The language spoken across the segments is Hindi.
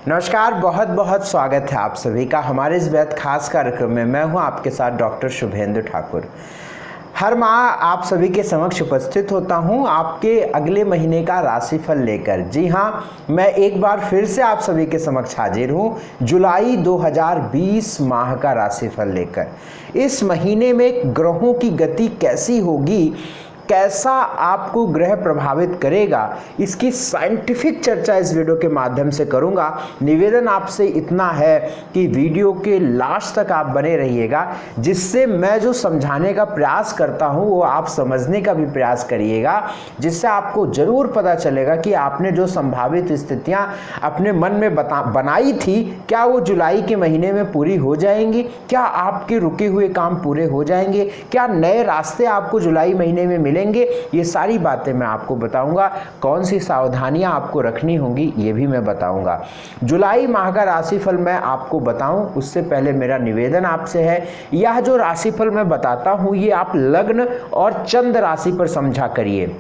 नमस्कार, बहुत बहुत स्वागत है आप सभी का हमारे इस बेहद खास कार्यक्रम में। मैं हूं आपके साथ डॉक्टर शुभेंदु ठाकुर। हर माह आप सभी के समक्ष उपस्थित होता हूं आपके अगले महीने का राशिफल लेकर। जी हां, मैं एक बार फिर से आप सभी के समक्ष हाजिर हूं जुलाई 2020 माह का राशिफल लेकर। इस महीने में ग्रहों की गति कैसी होगी, कैसा आपको ग्रह प्रभावित करेगा, इसकी साइंटिफिक चर्चा इस वीडियो के माध्यम से करूंगा। निवेदन आपसे इतना है कि वीडियो के लास्ट तक आप बने रहिएगा, जिससे मैं जो समझाने का प्रयास करता हूं वो आप समझने का भी प्रयास करिएगा, जिससे आपको जरूर पता चलेगा कि आपने जो संभावित स्थितियां अपने मन में बनाई थी, क्या वो जुलाई के महीने में पूरी हो जाएंगी, क्या आपके रुके हुए काम पूरे हो जाएंगे, क्या नए रास्ते आपको जुलाई महीने में मिलेंगे। ये सारी बातें मैं आपको बताऊंगा। कौन सी सावधानियां आपको रखनी होंगी ये भी मैं बताऊंगा। जुलाई माह का राशिफल मैं आपको बताऊं उससे पहले मेरा निवेदन आपसे है, यह जो राशिफल मैं बताता हूं ये आप लग्न और चंद्र राशि पर समझा करिए।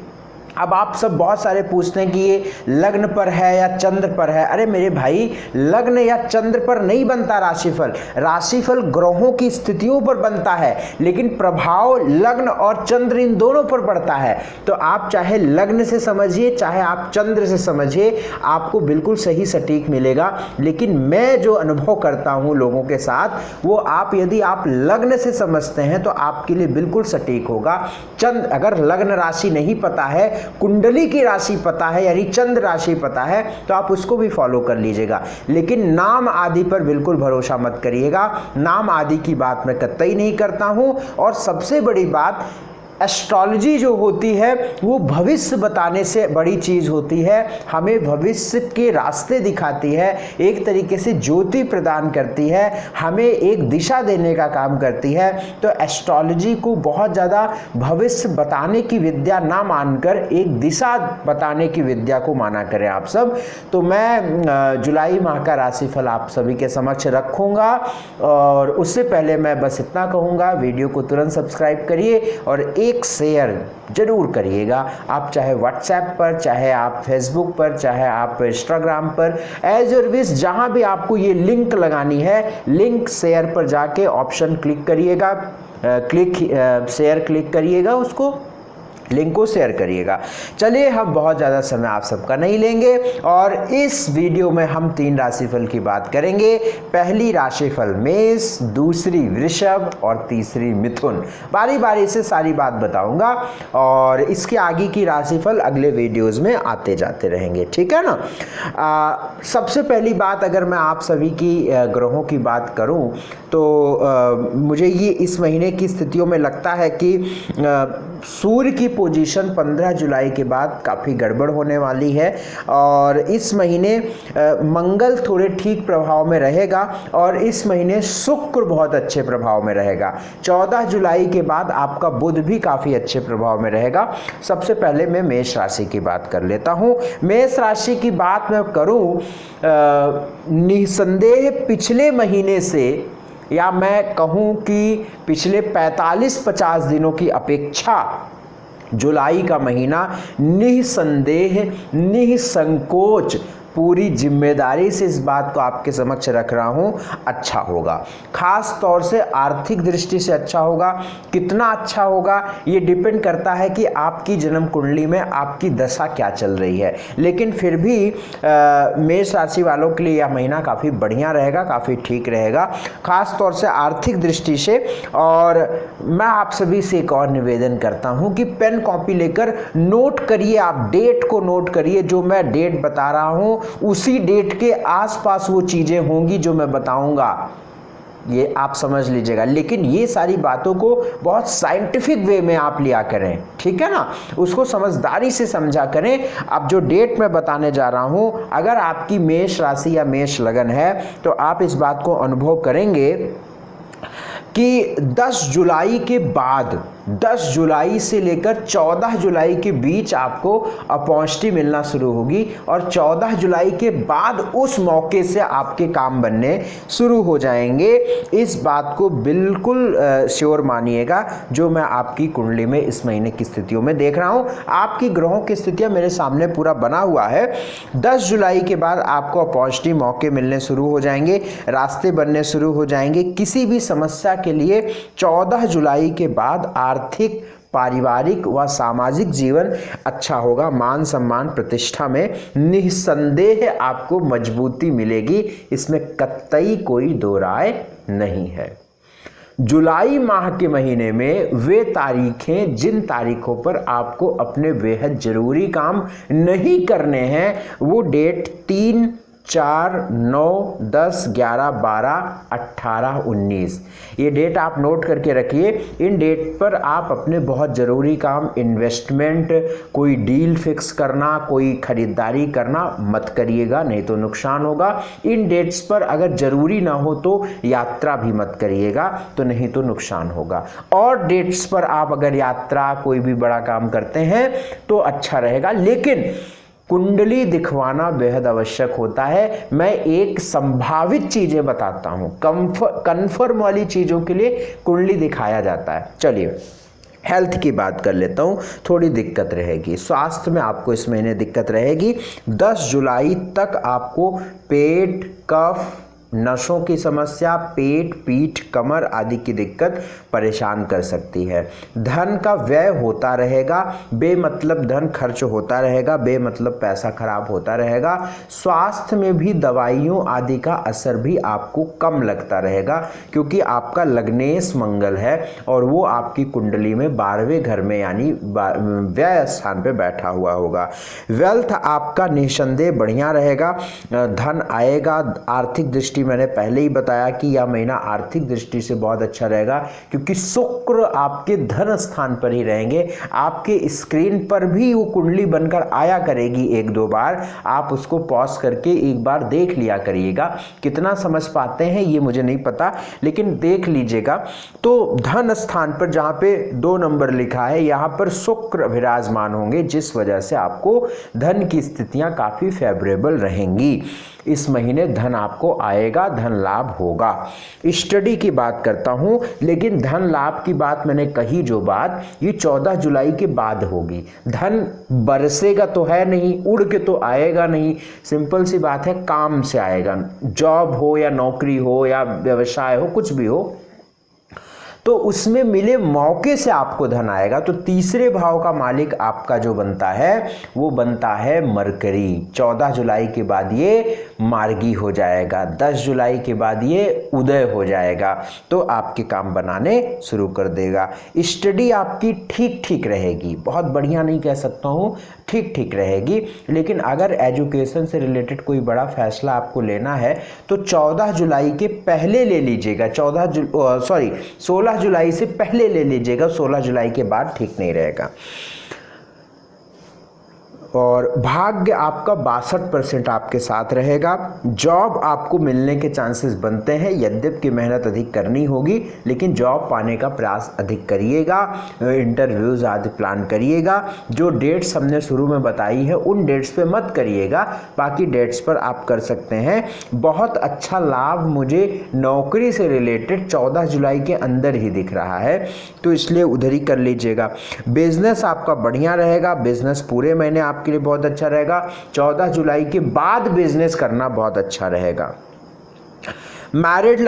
अब आप सब बहुत सारे पूछते हैं कि ये लग्न पर है या चंद्र पर है। अरे मेरे भाई, लग्न या चंद्र पर नहीं बनता राशिफल। राशिफल ग्रहों की स्थितियों पर बनता है, लेकिन प्रभाव लग्न और चंद्र इन दोनों पर पड़ता है। तो आप चाहे लग्न से समझिए चाहे आप चंद्र से समझिए, आपको बिल्कुल सही सटीक मिलेगा। लेकिन मैं जो अनुभव करता हूं लोगों के साथ, वो आप यदि आप लग्न से समझते हैं तो आपके लिए बिल्कुल सटीक होगा। चंद्र, अगर लग्न राशि नहीं पता है, कुंडली की राशि पता है यानी चंद्र राशि पता है, तो आप उसको भी फॉलो कर लीजिएगा। लेकिन नाम आदि पर बिल्कुल भरोसा मत करिएगा। नाम आदि की बात मैं कतई नहीं करता हूं। और सबसे बड़ी बात, एस्ट्रोलॉजी जो होती है वो भविष्य बताने से बड़ी चीज होती है। हमें भविष्य के रास्ते दिखाती है, एक तरीके से ज्योति प्रदान करती है, हमें एक दिशा देने का काम करती है। तो एस्ट्रोलॉजी को बहुत ज़्यादा भविष्य बताने की विद्या ना मानकर एक दिशा बताने की विद्या को माना करें आप सब। तो मैं जुलाई माह का राशिफल आप सभी के समक्ष रखूँगा, और उससे पहले मैं बस इतना कहूँगा, वीडियो को तुरंत सब्सक्राइब करिए और एक शेयर जरूर करिएगा। आप चाहे व्हाट्सएप पर, चाहे आप फेसबुक पर, चाहे आप इंस्टाग्राम पर, एज योर विश, जहां भी आपको ये लिंक लगानी है, लिंक शेयर पर जाके ऑप्शन क्लिक करिएगा, शेयर क्लिक करिएगा, उसको लिंक को शेयर करिएगा। चलिए, हम बहुत ज़्यादा समय आप सबका नहीं लेंगे और इस वीडियो में हम 3 राशिफल की बात करेंगे। पहली राशिफल मेष, दूसरी वृषभ और तीसरी मिथुन। बारी बारी से सारी बात बताऊंगा और इसके आगे की राशिफल अगले वीडियोस में आते जाते रहेंगे, ठीक है ना। सबसे पहली बात, अगर मैं आप सभी की ग्रहों की बात करूं तो मुझे ये इस महीने की स्थितियों में लगता है कि सूर्य की पोजीशन 15 जुलाई के बाद काफ़ी गड़बड़ होने वाली है। और इस महीने मंगल थोड़े ठीक प्रभाव में रहेगा और इस महीने शुक्र बहुत अच्छे प्रभाव में रहेगा। 14 जुलाई के बाद आपका बुध भी काफ़ी अच्छे प्रभाव में रहेगा। सबसे पहले मैं मेष राशि की बात कर लेता हूँ। मेष राशि की बात मैं करूँ, निसंदेह पिछले महीने से, या मैं कहूं कि पिछले 45-50 दिनों की अपेक्षा जुलाई का महीना निसंदेह, निसंकोच, पूरी जिम्मेदारी से इस बात को आपके समक्ष रख रहा हूं, अच्छा होगा। खास तौर से आर्थिक दृष्टि से अच्छा होगा। कितना अच्छा होगा ये डिपेंड करता है कि आपकी जन्म कुंडली में आपकी दशा क्या चल रही है। लेकिन फिर भी मेष राशि वालों के लिए यह महीना काफ़ी बढ़िया रहेगा, काफ़ी ठीक रहेगा, खास तौर से आर्थिक दृष्टि से। और मैं आप सभी से एक और निवेदन करता हूँ कि पेन कॉपी लेकर नोट करिए, आप डेट को नोट करिए। जो मैं डेट बता रहा हूँ उसी डेट के आसपास वो चीजें होंगी जो मैं बताऊंगा, ये आप समझ लीजिएगा। लेकिन ये सारी बातों को बहुत साइंटिफिक वे में आप लिया करें, ठीक है ना, उसको समझदारी से समझा करें। अब जो डेट मैं बताने जा रहा हूं, अगर आपकी मेष राशि या मेष लगन है तो आप इस बात को अनुभव करेंगे कि 10 जुलाई के बाद 10 जुलाई से लेकर 14 जुलाई के बीच आपको अपॉर्चुनिटी मिलना शुरू होगी और 14 जुलाई के बाद उस मौके से आपके काम बनने शुरू हो जाएंगे। इस बात को बिल्कुल श्योर मानिएगा जो मैं आपकी कुंडली में इस महीने की स्थितियों में देख रहा हूं। आपकी ग्रहों की स्थितियां मेरे सामने पूरा बना हुआ है। 10 जुलाई के बाद आपको अपॉर्चुनिटी मौके मिलने शुरू हो जाएंगे, रास्ते बनने शुरू हो जाएंगे। किसी भी समस्या के लिए 14 जुलाई के बाद आर्थिक, पारिवारिक व सामाजिक जीवन अच्छा होगा। मान सम्मान प्रतिष्ठा में निस्संदेह आपको मजबूती मिलेगी, इसमें कतई कोई दो राय नहीं है। जुलाई माह के महीने में वे तारीखें जिन तारीखों पर आपको अपने बेहद जरूरी काम नहीं करने हैं, वो डेट 3, 4, 9, 10, 11, 12, 18, 19 ये डेट आप नोट करके रखिए। इन डेट पर आप अपने बहुत ज़रूरी काम, इन्वेस्टमेंट, कोई डील फिक्स करना, कोई खरीदारी करना मत करिएगा, नहीं तो नुकसान होगा। इन डेट्स पर अगर ज़रूरी ना हो तो यात्रा भी मत करिएगा, तो नहीं तो नुकसान होगा। और डेट्स पर आप अगर यात्रा, कोई भी बड़ा काम करते हैं तो अच्छा रहेगा, लेकिन कुंडली दिखवाना बेहद आवश्यक होता है। मैं एक संभावित चीजें बताता हूं, कन्फर्म वाली चीजों के लिए कुंडली दिखाया जाता है। चलिए हेल्थ की बात कर लेता हूं। थोड़ी दिक्कत रहेगी स्वास्थ्य में, आपको इस महीने दिक्कत रहेगी। 10 जुलाई तक आपको पेट, कफ, नसों की समस्या, पेट, पीठ, कमर आदि की दिक्कत परेशान कर सकती है। धन का व्यय होता रहेगा, बेमतलब धन खर्च होता रहेगा, बेमतलब पैसा खराब होता रहेगा। स्वास्थ्य में भी दवाइयों आदि का असर भी आपको कम लगता रहेगा, क्योंकि आपका लग्नेश मंगल है और वो आपकी कुंडली में 12वें घर में यानी व्यय स्थान पे बैठा हुआ होगा। वेल्थ आपका निसंदेह बढ़िया रहेगा, धन आएगा। आर्थिक दृष्टि मैंने पहले ही बताया कि यह महीना आर्थिक दृष्टि से बहुत अच्छा रहेगा, क्योंकि शुक्र आपके धन स्थान पर ही रहेंगे। आपके स्क्रीन पर भी वो कुंडली बनकर आया करेगी 1-2 बार, आप उसको पॉज करके एक बार देख लिया करिएगा। कितना समझ पाते हैं ये मुझे नहीं पता, लेकिन देख लीजिएगा। तो धन स्थान पर जहां पे 2 नंबर लिखा है, यहां पर शुक्र विराजमान होंगे, जिस वजह से आपको धन की स्थितियां काफी फेवरेबल रहेंगी। इस महीने धन आपको आएगा, धन लाभ होगा। स्टडी की बात करता हूं, लेकिन धन लाभ की बात मैंने कही जो बात, ये 14 जुलाई के बाद होगी। धन बरसेगा तो है नहीं, उड़ के तो आएगा नहीं। सिंपल सी बात है, काम से आएगा। जॉब हो या नौकरी हो या व्यवसाय हो, कुछ भी हो, तो उसमें मिले मौके से आपको धन आएगा। तो तीसरे भाव का मालिक आपका जो बनता है वो बनता है मरकरी। 14 जुलाई के बाद ये मार्गी हो जाएगा, 10 जुलाई के बाद ये उदय हो जाएगा, तो आपके काम बनाने शुरू कर देगा। स्टडी आपकी ठीक ठीक रहेगी, बहुत बढ़िया नहीं कह सकता हूँ, ठीक ठीक रहेगी। लेकिन अगर एजुकेशन से रिलेटेड कोई बड़ा फैसला आपको लेना है तो 14 जुलाई के पहले ले लीजिएगा। 16 जुलाई से पहले ले लीजिएगा, 16 जुलाई के बाद ठीक नहीं रहेगा। और भाग्य आपका 62% आपके साथ रहेगा। जॉब आपको मिलने के चांसेस बनते हैं, यद्यपि मेहनत अधिक करनी होगी, लेकिन जॉब पाने का प्रयास अधिक करिएगा। इंटरव्यूज आदि प्लान करिएगा। जो डेट्स हमने शुरू में बताई है उन डेट्स पे मत करिएगा, बाकी डेट्स पर आप कर सकते हैं। बहुत अच्छा लाभ मुझे नौकरी से रिलेटेड 14 जुलाई के अंदर ही दिख रहा है, तो इसलिए उधर ही कर लीजिएगा। बिजनेस आपका बढ़िया रहेगा, बिजनेस पूरे महीने आप के लिए बहुत अच्छा रहेगा। 14 जुलाई के बाद बिजनेस करना बहुत अच्छा रहेगा। मैरिड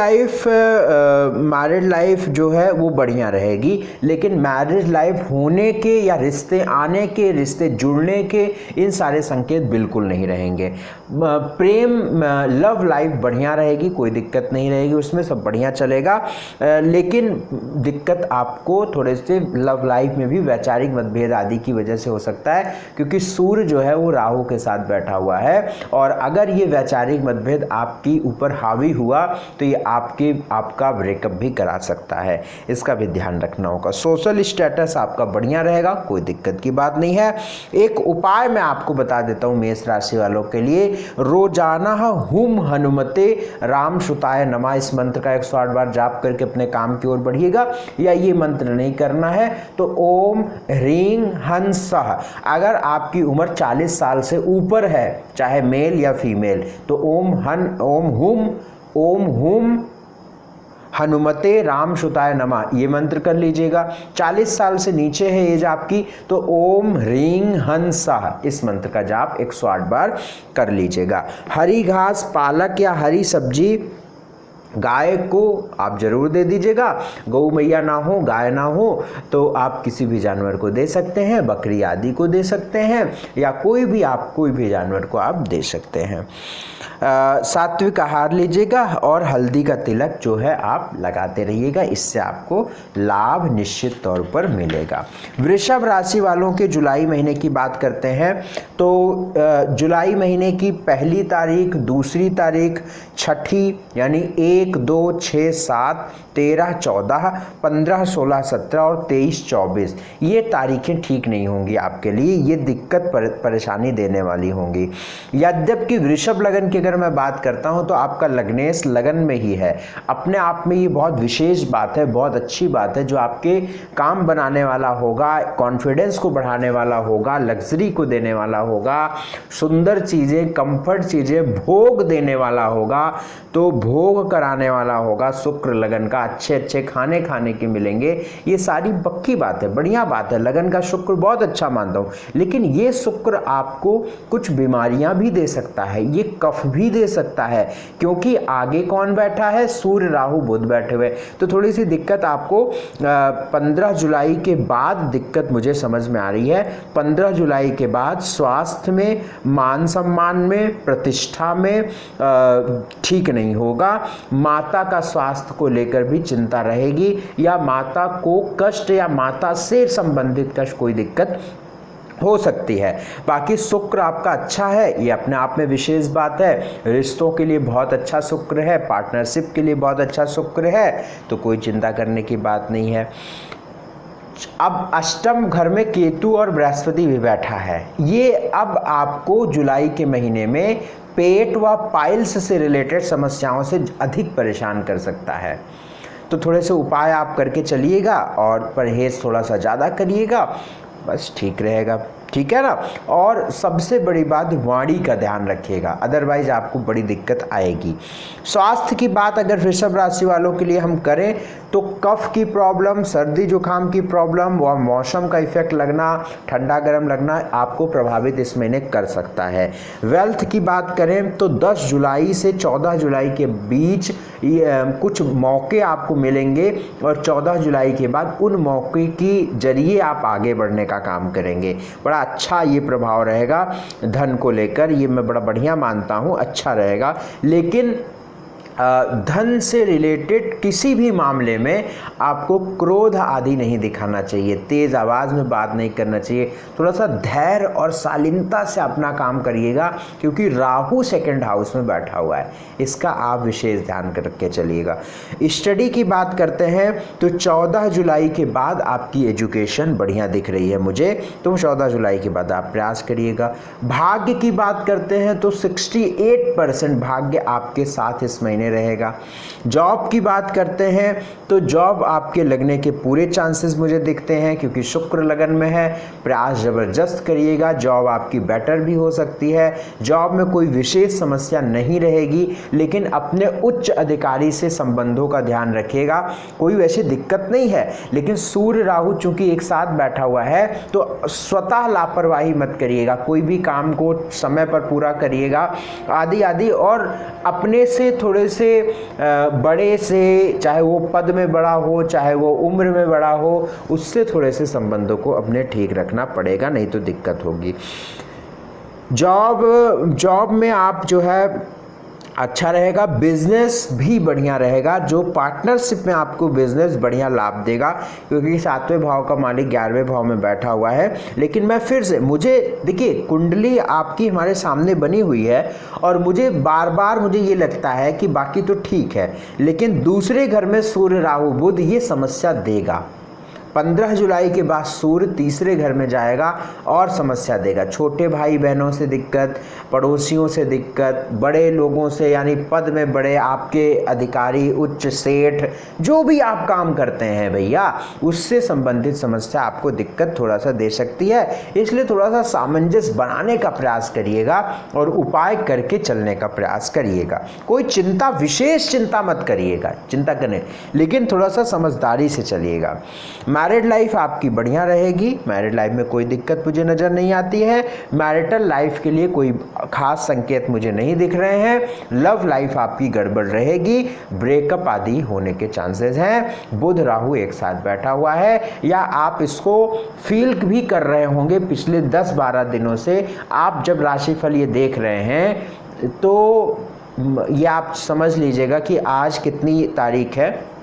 लाइफ जो है वो बढ़िया रहेगी, लेकिन मैरिज लाइफ होने के या रिश्ते आने के, रिश्ते जुड़ने के, इन सारे संकेत बिल्कुल नहीं रहेंगे। प्रेम लव लाइफ बढ़िया रहेगी, कोई दिक्कत नहीं रहेगी, उसमें सब बढ़िया चलेगा। लेकिन दिक्कत आपको थोड़े से लव लाइफ में भी वैचारिक मतभेद आदि की वजह से हो सकता है, क्योंकि सूर्य जो है वो राहु के साथ बैठा हुआ है, और अगर ये वैचारिक मतभेद आपकी ऊपर हावी हुआ तो ये आपका ब्रेकअप भी करा सकता है, इसका भी ध्यान रखना होगा। सोशल स्टेटस आपका बढ़िया रहेगा, कोई दिक्कत की बात नहीं है। एक उपाय मैं आपको बता देता हूँ मेष राशि वालों के लिए, रोजाना हुम हनुमते राम सुताय नमः इस मंत्र का 108 बार जाप करके अपने काम की ओर बढ़िएगा। या ये मंत्र नहीं करना है तो ओम ह्रीं हंसः, अगर आपकी उम्र 40 साल से ऊपर है, चाहे मेल या फीमेल, तो ओम हुम हनुमते राम सुताय नमः ये मंत्र कर लीजिएगा। 40 साल से नीचे है एज आपकी तो ओम ह्रीं हंसः इस मंत्र का जाप 108 बार कर लीजिएगा। हरी घास, पालक या हरी सब्जी गाय को आप जरूर दे दीजिएगा। गौ मैया ना हो, गाय ना हो तो आप किसी भी जानवर को दे सकते हैं, बकरी आदि को दे सकते हैं, या कोई भी जानवर को आप दे सकते हैं। सात्विक आहार लीजिएगा और हल्दी का तिलक जो है आप लगाते रहिएगा, इससे आपको लाभ निश्चित तौर पर मिलेगा। वृषभ राशि वालों के जुलाई महीने की बात करते हैं तो जुलाई महीने की 1 तारीख, 2 तारीख, 6 यानी 1, 2, 6, 7, 13, 14, 15, 16, 17 और 23, 24 ये तारीखें ठीक नहीं होंगी आपके लिए, ये दिक्कत परेशानी देने वाली होंगी। यद्यपि वृषभ लगन की अगर मैं बात करता हूं तो आपका लग्नेश लगन में ही है, अपने आप में ये बहुत विशेष बात है, बहुत अच्छी बात है, जो आपके काम बनाने वाला होगा, कॉन्फिडेंस को बढ़ाने वाला होगा, लग्जरी को देने वाला होगा, सुंदर चीज़ें, कंफर्ट चीज़ें, भोग देने वाला होगा, तो भोग कराने वाला होगा। शुक्र लगन का अच्छे खाने की मिलेंगे, ये सारी पक्की बात है, बढ़िया बात है। लगन का शुक्र बहुत अच्छा मानता हूँ, लेकिन ये शुक्र आपको कुछ बीमारियां भी दे सकता है, ये कफ भी दे सकता है, क्योंकि आगे कौन बैठा है, सूर्य राहु बुध बैठे हुए, तो थोड़ी सी दिक्कत आपको 15 जुलाई के बाद दिक्कत मुझे समझ में आ रही है। 15 जुलाई के बाद स्वास्थ्य में, मान सम्मान में, प्रतिष्ठा में ठीक नहीं होगा। माता का स्वास्थ्य को लेकर भी चिंता रहेगी, या माता को कष्ट या माता से संबंधित कष्ट कोई दिक्कत हो सकती है। बाकी शुक्र आपका अच्छा है, ये अपने आप में विशेष बात है। रिश्तों के लिए बहुत अच्छा शुक्र है, पार्टनरशिप के लिए बहुत अच्छा शुक्र है, तो कोई चिंता करने की बात नहीं है। अब अष्टम घर में केतु और बृहस्पति भी बैठा है, ये अब आपको जुलाई के महीने में पेट व पाइल्स से रिलेटेड समस्याओं से अधिक परेशान कर सकता है, तो थोड़े से उपाय आप करके चलिएगा और परहेज थोड़ा सा ज़्यादा करिएगा, बस ठीक रहेगा, ठीक है ना। और सबसे बड़ी बात, वाणी का ध्यान रखिएगा, अदरवाइज आपको बड़ी दिक्कत आएगी। स्वास्थ्य की बात अगर वृषभ राशि वालों के लिए हम करें तो कफ की प्रॉब्लम, सर्दी जुकाम की प्रॉब्लम व मौसम का इफेक्ट लगना, ठंडा गर्म लगना आपको प्रभावित इस महीने कर सकता है। वेल्थ की बात करें तो 10 जुलाई से 14 जुलाई के बीच कुछ मौके आपको मिलेंगे, और 14 जुलाई के बाद उन मौके की जरिए आप आगे बढ़ने का काम करेंगे। बड़ा अच्छा ये प्रभाव रहेगा धन को लेकर, ये मैं बड़ा बढ़िया मानता हूँ, अच्छा रहेगा। लेकिन धन से रिलेटेड किसी भी मामले में आपको क्रोध आदि नहीं दिखाना चाहिए, तेज़ आवाज़ में बात नहीं करना चाहिए, थोड़ा सा धैर्य और शालीनता से अपना काम करिएगा, क्योंकि राहु 2nd हाउस में बैठा हुआ है, इसका आप विशेष ध्यान रख के चलिएगा। स्टडी की बात करते हैं तो 14 जुलाई के बाद आपकी एजुकेशन बढ़िया दिख रही है मुझे, तो 14 जुलाई के बाद आप प्रयास करिएगा। भाग्य की बात करते हैं तो 68% भाग्य आपके साथ इस महीने रहेगा। जॉब की बात करते हैं तो जॉब आपके लगने के पूरे चांसेस मुझे दिखते हैं, क्योंकि शुक्र लगन में है, प्रयास जबरदस्त करिएगा, जॉब आपकी बेटर भी हो सकती है। जॉब में कोई विशेष समस्या नहीं रहेगी, लेकिन अपने उच्च अधिकारी से संबंधों का ध्यान रखिएगा, कोई वैसी दिक्कत नहीं है, लेकिन सूर्य राहु चूंकि एक साथ बैठा हुआ है तो स्वतः लापरवाही मत करिएगा, कोई भी काम को समय पर पूरा करिएगा आदि आदि, और अपने से थोड़े से बड़े से, चाहे वो पद में बड़ा हो चाहे वो उम्र में बड़ा हो, उससे थोड़े से संबंधों को अपने ठीक रखना पड़ेगा, नहीं तो दिक्कत होगी। जॉब में आप जो है अच्छा रहेगा, बिजनेस भी बढ़िया रहेगा। जो पार्टनरशिप में आपको बिजनेस बढ़िया लाभ देगा, क्योंकि 7वें भाव का मालिक 11वें भाव में बैठा हुआ है। लेकिन मैं फिर से, मुझे देखिए कुंडली आपकी हमारे सामने बनी हुई है और मुझे बार बार मुझे ये लगता है कि बाकी तो ठीक है, लेकिन दूसरे घर में सूर्य राहु बुध ये समस्या देगा। 15 जुलाई के बाद सूर्य तीसरे घर में जाएगा और समस्या देगा। छोटे भाई बहनों से दिक्कत, पड़ोसियों से दिक्कत, बड़े लोगों से यानी पद में बड़े आपके अधिकारी, उच्च सेठ, जो भी आप काम करते हैं भैया, उससे संबंधित समस्या आपको दिक्कत थोड़ा सा दे सकती है। इसलिए थोड़ा सा सामंजस्य बनाने का प्रयास करिएगा और उपाय करके चलने का प्रयास करिएगा। कोई चिंता, विशेष चिंता मत करिएगा, चिंता करने, लेकिन थोड़ा सा समझदारी से चलिएगा। मैरिड लाइफ आपकी बढ़िया रहेगी, मैरिड लाइफ में कोई दिक्कत मुझे नज़र नहीं आती है। मैरिटल लाइफ के लिए कोई खास संकेत मुझे नहीं दिख रहे हैं। लव लाइफ आपकी गड़बड़ रहेगी, ब्रेकअप आदि होने के चांसेस हैं। बुध राहु एक साथ बैठा हुआ है, या आप इसको फील भी कर रहे होंगे पिछले 10-12 दिनों से। आप जब राशिफल ये देख रहे हैं तो ये आप समझ लीजिएगा कि आज कितनी तारीख है,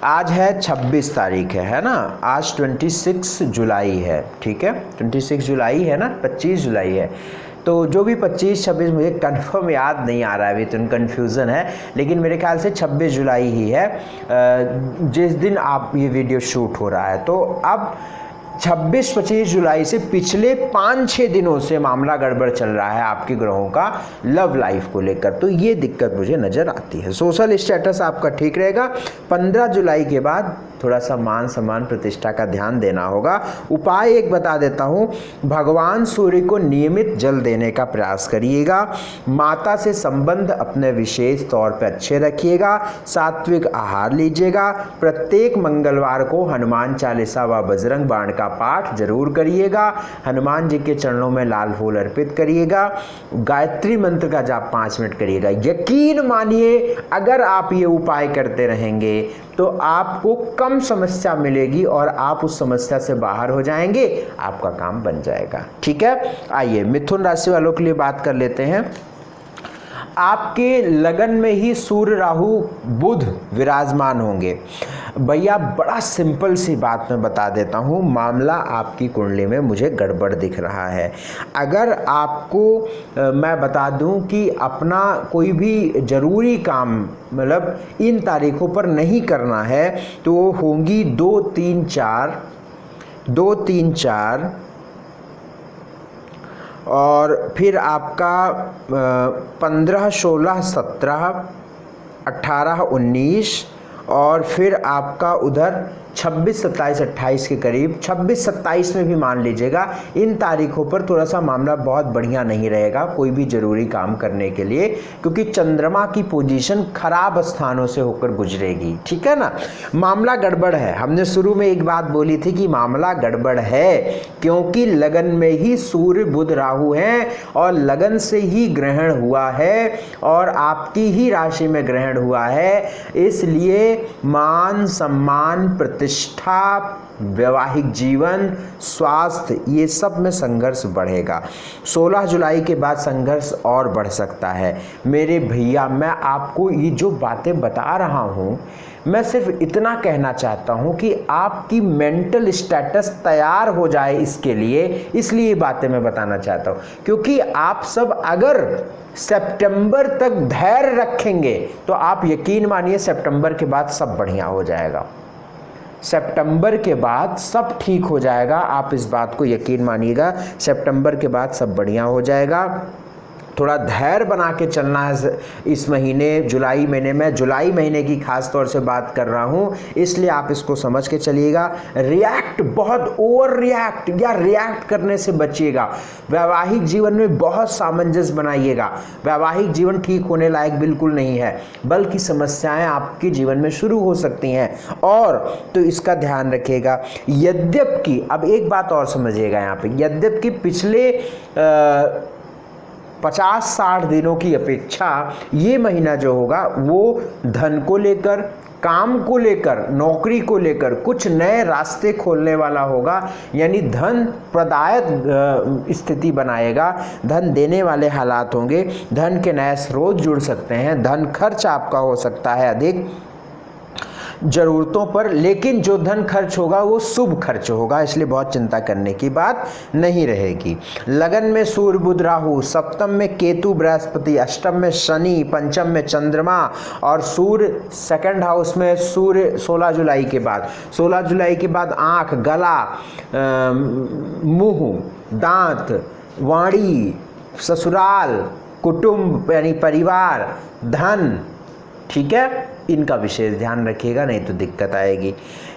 आज है 26 तारीख है ना, आज 26 जुलाई है, ठीक है, 26 जुलाई है ना, 25 जुलाई है। तो जो भी 25-26 मुझे कंफर्म याद नहीं आ रहा है, अभी तो कन्फ्यूज़न है, लेकिन मेरे ख्याल से 26 जुलाई ही है जिस दिन आप ये वीडियो शूट हो रहा है। तो अब 26-25 जुलाई से पिछले 5-6 दिनों से मामला गड़बड़ चल रहा है आपके ग्रहों का लव लाइफ को लेकर, तो ये दिक्कत मुझे नज़र आती है। सोशल स्टेटस आपका ठीक रहेगा। 15 जुलाई के बाद थोड़ा सा मान सम्मान प्रतिष्ठा का ध्यान देना होगा। उपाय एक बता देता हूँ, भगवान सूर्य को नियमित जल देने का प्रयास करिएगा। माता से संबंध अपने विशेष तौर पर अच्छे रखिएगा। सात्विक आहार लीजिएगा। प्रत्येक मंगलवार को हनुमान चालीसा व बजरंग बाण का पाठ जरूर करिएगा। हनुमान जी के चरणों में लाल फूल अर्पित करिएगा। गायत्री मंत्र का जाप 5 मिनट करिएगा। यकीन मानिए, अगर आप ये उपाय करते रहेंगे तो आपको कम समस्या मिलेगी और आप उस समस्या से बाहर हो जाएंगे, आपका काम बन जाएगा। ठीक है, आइए मिथुन राशि वालों के लिए बात कर लेते हैं। आपके लगन में ही सूर्य राहु बुध विराजमान होंगे। भैया बड़ा सिंपल सी बात मैं बता देता हूँ, मामला आपकी कुंडली में मुझे गड़बड़ दिख रहा है। अगर आपको मैं बता दूँ कि अपना कोई भी ज़रूरी काम मतलब इन तारीखों पर नहीं करना है, तो होंगी 2, 3, 4 और फिर आपका 15, 16, 17, 18, 19 और फिर आपका उधर 26, 27, 28 के करीब, 26, 27 में भी मान लीजिएगा। इन तारीखों पर थोड़ा सा मामला बहुत बढ़िया नहीं रहेगा कोई भी ज़रूरी काम करने के लिए, क्योंकि चंद्रमा की पोजीशन खराब स्थानों से होकर गुजरेगी। ठीक है ना, मामला गड़बड़ है। हमने शुरू में एक बात बोली थी कि मामला गड़बड़ है, क्योंकि लगन में ही सूर्य बुध राहु हैं और लगन से ही ग्रहण हुआ है और आपकी ही राशि में ग्रहण हुआ है। इसलिए मान सम्मान, प्रतिष्ठा, वैवाहिक जीवन, स्वास्थ्य, ये सब में संघर्ष बढ़ेगा। 16 जुलाई के बाद संघर्ष और बढ़ सकता है। मेरे भैया, मैं आपको ये जो बातें बता रहा हूँ, मैं सिर्फ इतना कहना चाहता हूँ कि आपकी मेंटल स्टेटस तैयार हो जाए इसके लिए, इसलिए ये बातें मैं बताना चाहता हूँ। क्योंकि आप सब अगर सितंबर तक धैर्य रखेंगे तो आप यकीन मानिए सितंबर के बाद सब बढ़िया हो जाएगा। सितंबर के बाद सब ठीक हो जाएगा, आप इस बात को यकीन मानिएगा। सितंबर के बाद सब बढ़िया हो जाएगा। थोड़ा धैर्य बना के चलना है इस महीने, जुलाई महीने में। जुलाई महीने की खास तौर से बात कर रहा हूँ, इसलिए आप इसको समझ के चलिएगा। रिएक्ट, बहुत ओवर रिएक्ट या रिएक्ट करने से बचिएगा। वैवाहिक जीवन में बहुत सामंजस्य बनाइएगा। वैवाहिक जीवन ठीक होने लायक बिल्कुल नहीं है, बल्कि समस्याएं आपके जीवन में शुरू हो सकती हैं, और तो इसका ध्यान रखिएगा। यद्यपि अब एक बात और समझिएगा यहाँ पे, यद्यपि पिछले 50-60 दिनों की अपेक्षा ये महीना जो होगा वो धन को लेकर, काम को लेकर, नौकरी को लेकर कुछ नए रास्ते खोलने वाला होगा, यानी धन प्रदायक स्थिति बनाएगा, धन देने वाले हालात होंगे, धन के नए स्रोत जुड़ सकते हैं, धन खर्च आपका हो सकता है अधिक जरूरतों पर, लेकिन जो धन खर्च होगा वो शुभ खर्च होगा, इसलिए बहुत चिंता करने की बात नहीं रहेगी। लगन में सूर्य बुध राहु, सप्तम में केतु बृहस्पति, अष्टम में शनि, पंचम में चंद्रमा और सूर्य सेकंड हाउस में सूर्य 16 जुलाई के बाद। 16 जुलाई के बाद आँख, गला, मुंह, दांत, वाणी, ससुराल, कुटुंब यानी परिवार, धन, ठीक है, इनका विशेष ध्यान रखिएगा, नहीं तो दिक्कत आएगी।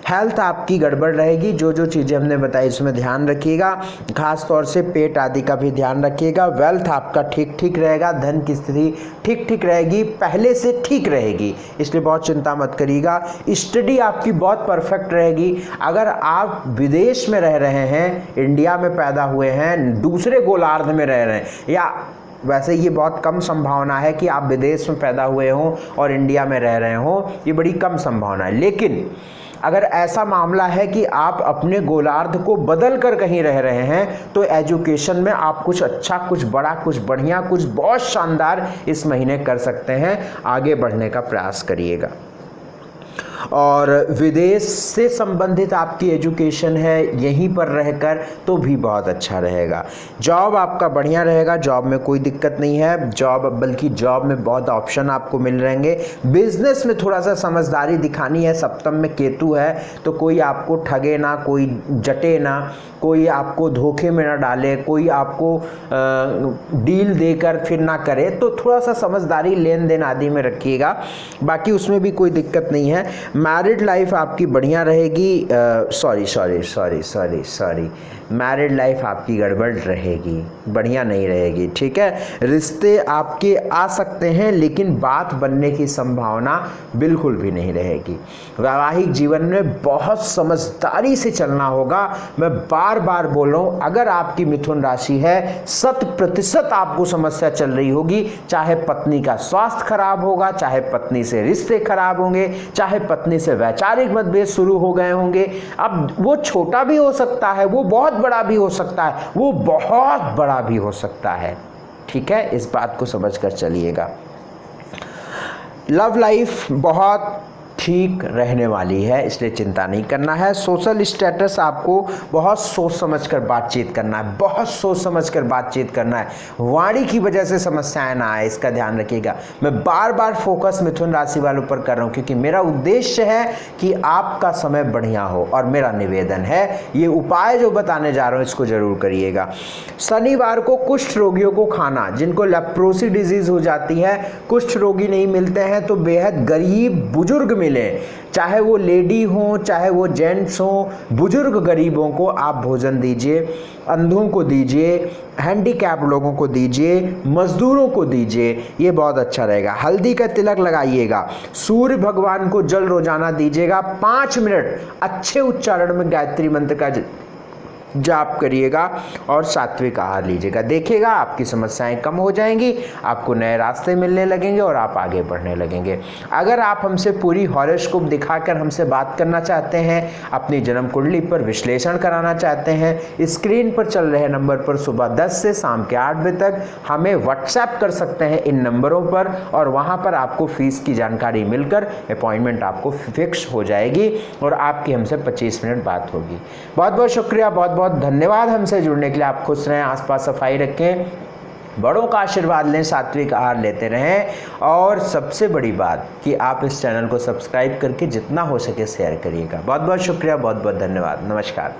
हेल्थ आपकी गड़बड़ रहेगी, जो जो चीज़ें हमने बताई इसमें ध्यान रखिएगा, खास तौर से पेट आदि का भी ध्यान रखिएगा। वेल्थ आपका ठीक ठीक रहेगा, धन की स्थिति ठीक ठीक रहेगी, पहले से ठीक रहेगी, इसलिए बहुत चिंता मत करिएगा। स्टडी आपकी बहुत परफेक्ट रहेगी। अगर आप विदेश में रह रहे हैं, इंडिया में पैदा हुए हैं, दूसरे गोलार्ध में रह रहे हैं, या वैसे ये बहुत कम संभावना है कि आप विदेश में पैदा हुए हों और इंडिया में रह रहे हों, ये बड़ी कम संभावना है। लेकिन अगर ऐसा मामला है कि आप अपने गोलार्ध को बदल कर कहीं रह रहे हैं, तो एजुकेशन में आप कुछ अच्छा, कुछ बड़ा, कुछ बढ़िया, कुछ बहुत शानदार इस महीने कर सकते हैं। आगे बढ़ने का प्रयास करिएगा। और विदेश से संबंधित आपकी एजुकेशन है, यहीं पर रहकर, तो भी बहुत अच्छा रहेगा। जॉब आपका बढ़िया रहेगा, जॉब में कोई दिक्कत नहीं है, जॉब बल्कि जॉब में बहुत ऑप्शन आपको मिल रहेंगे। बिजनेस में थोड़ा सा समझदारी दिखानी है, सप्तम में केतु है, तो कोई आपको ठगे ना, कोई जटे ना, कोई आपको धोखे में ना डाले, कोई आपको डील देकर फिर ना करे, तो थोड़ा सा समझदारी लेन देन आदि में रखिएगा, बाकी उसमें भी कोई दिक्कत नहीं है। मैरिड लाइफ आपकी बढ़िया रहेगी, सॉरी, मैरिड लाइफ आपकी गड़बड़ रहेगी, बढ़िया नहीं रहेगी, ठीक है। रिश्ते आपके आ सकते हैं, लेकिन बात बनने की संभावना बिल्कुल भी नहीं रहेगी। वैवाहिक जीवन में बहुत समझदारी से चलना होगा। मैं बार बार बोल रहा हूँ, अगर आपकी मिथुन राशि है, 100% आपको समस्या चल रही होगी, चाहे पत्नी का स्वास्थ्य खराब होगा, चाहे पत्नी से रिश्ते खराब होंगे, चाहे पत्नी से वैचारिक मतभेद शुरू हो गए होंगे। अब वो छोटा भी हो सकता है, वो बहुत बड़ा भी हो सकता है, वो बहुत बड़ा भी हो सकता है, ठीक है, इस बात को समझकर चलिएगा। लव लाइफ बहुत ठीक रहने वाली है, इसलिए चिंता नहीं करना है। सोशल स्टेटस आपको बहुत सोच समझकर बातचीत करना है, बहुत सोच समझकर बातचीत करना है। वाणी की वजह से समस्याएं ना आए, इसका ध्यान रखिएगा। मैं बार बार फोकस मिथुन राशि वालों पर कर रहा हूं, क्योंकि मेरा उद्देश्य है कि आपका समय बढ़िया हो, और मेरा निवेदन है, ये उपाय जो बताने जा रहा हूं इसको जरूर करिएगा। शनिवार को कुष्ठ रोगियों को खाना, जिनको लेप्रोसी डिजीज हो जाती है, कुष्ठ रोगी नहीं मिलते हैं, तो बेहद गरीब बुजुर्ग मिले, चाहे वो लेडी हो चाहे वो जेंट्स हो, बुजुर्ग गरीबों को आप भोजन दीजिए, अंधों को दीजिए, हैंडीकैप लोगों को दीजिए, मजदूरों को दीजिए, ये बहुत अच्छा रहेगा। हल्दी का तिलक लगाइएगा, सूर्य भगवान को जल रोजाना दीजिएगा, 5 मिनट अच्छे उच्चारण में गायत्री मंत्र का जाप करिएगा, और सात्विक आहार लीजिएगा। देखिएगा आपकी समस्याएं कम हो जाएंगी, आपको नए रास्ते मिलने लगेंगे और आप आगे बढ़ने लगेंगे। अगर आप हमसे पूरी हॉरोस्कोप दिखाकर हमसे बात करना चाहते हैं, अपनी जन्म कुंडली पर विश्लेषण कराना चाहते हैं, स्क्रीन पर चल रहे नंबर पर सुबह 10 से शाम के 8 बजे तक हमें व्हाट्सएप कर सकते हैं इन नंबरों पर, और वहाँ पर आपको फीस की जानकारी मिलकर अपॉइंटमेंट आपको फिक्स हो जाएगी और आपकी हमसे 25 मिनट बात होगी। बहुत बहुत शुक्रिया, बहुत बहुत धन्यवाद हमसे जुड़ने के लिए। आप खुश रहें, आसपास सफाई रखें, बड़ों का आशीर्वाद लें, सात्विक आहार लेते रहें, और सबसे बड़ी बात कि आप इस चैनल को सब्सक्राइब करके जितना हो सके शेयर करिएगा। बहुत बहुत शुक्रिया, बहुत बहुत धन्यवाद, नमस्कार।